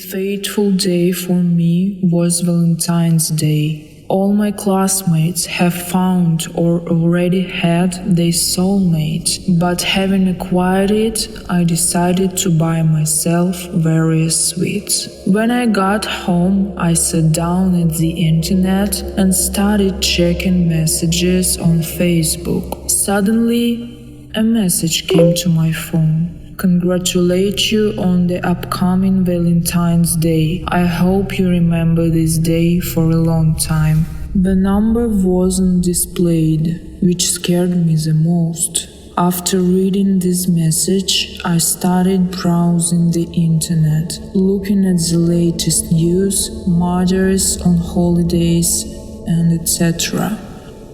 fateful day for me was Valentine's Day. All my classmates have found or already had their soulmate, but having acquired it, I decided to buy myself various sweets. When I got home, I sat down at the internet and started checking messages on Facebook. Suddenly, a message came to my phone. Congratulate you on the upcoming Valentine's Day. I hope you remember this day for a long time. The number wasn't displayed, which scared me the most. After reading this message, I started browsing the internet, looking at the latest news, mothers on holidays, and etc.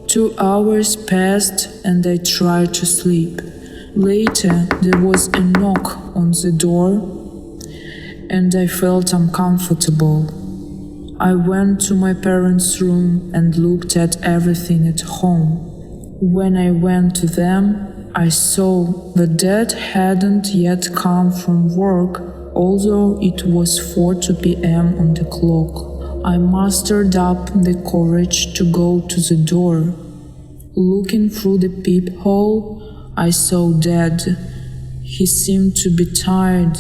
2 hours passed and I tried to sleep. Later, there was a knock on the door and I felt uncomfortable. I went to my parents' room and looked at everything at home. When I went to them, I saw that Dad hadn't yet come from work, although it was 4 p.m. on the clock. I mustered up the courage to go to the door. Looking through the peephole, I saw Dad. He seemed to be tired,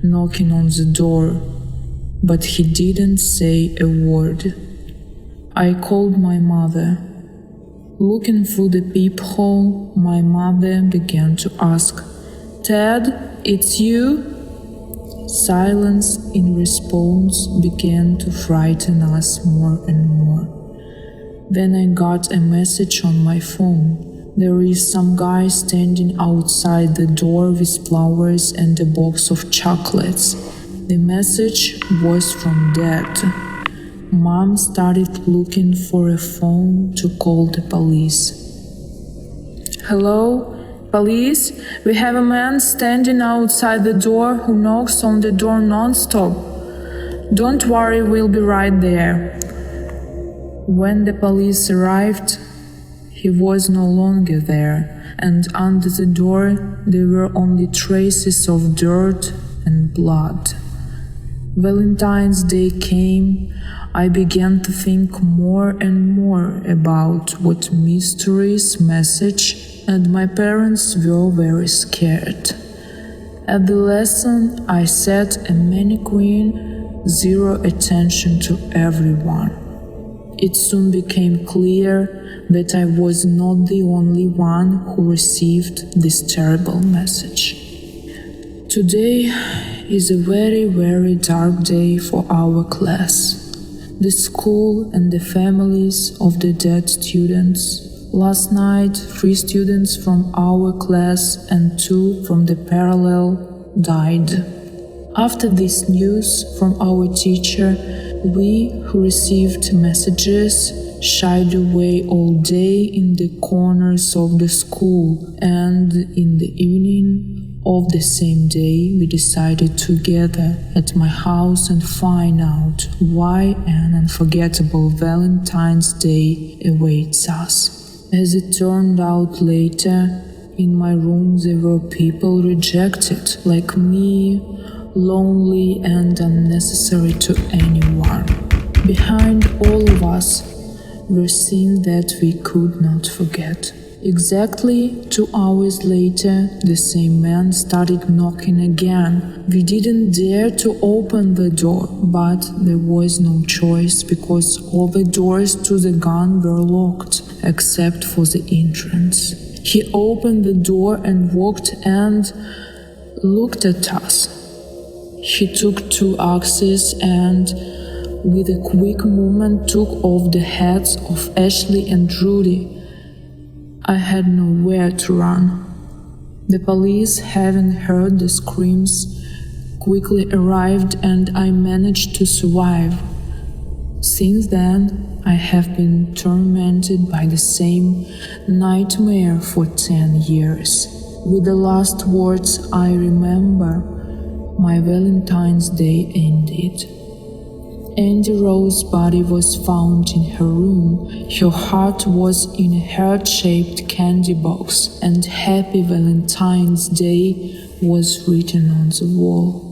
knocking on the door, but he didn't say a word. I called my mother. Looking through the peephole, my mother began to ask, "Ted, it's you?" Silence in response began to frighten us more and more. Then I got a message on my phone. There is some guy standing outside the door with flowers and a box of chocolates. The message was from Dad. Mom started looking for a phone to call the police. "Hello? Police? We have a man standing outside the door who knocks on the door non-stop. Don't worry, we'll be right there." When the police arrived, he was no longer there, and under the door there were only traces of dirt and blood. Valentine's Day came. I began to think more and more about what mysterious message, and my parents were very scared. At the lesson, I sat a mannequin, zero attention to everyone. It soon became clear that I was not the only one who received this terrible message. Today is a very, very dark day for our class. The school and the families of the dead students. Last night, 3 students from our class and 2 from the parallel died. After this news from our teacher, we who received messages shied away all day in the corners of the school, and in the evening of the same day we decided to gather at my house and find out why an unforgettable Valentine's Day awaits us. As it turned out later, in my room there were people rejected like me, lonely and unnecessary to anyone. Behind all of us were scenes that we could not forget. Exactly 2 hours later, the same man started knocking again. We didn't dare to open the door, but there was no choice because all the doors to the garden were locked, except for the entrance. He opened the door and walked and looked at us. He took 2 axes and, with a quick movement, took off the heads of Ashley and Rudy. I had nowhere to run. The police, having heard the screams, quickly arrived and I managed to survive. Since then, I have been tormented by the same nightmare for 10 years. With the last words I remember, my Valentine's Day ended. Andy Rose's body was found in her room. Her heart was in a heart-shaped candy box, and Happy Valentine's Day was written on the wall.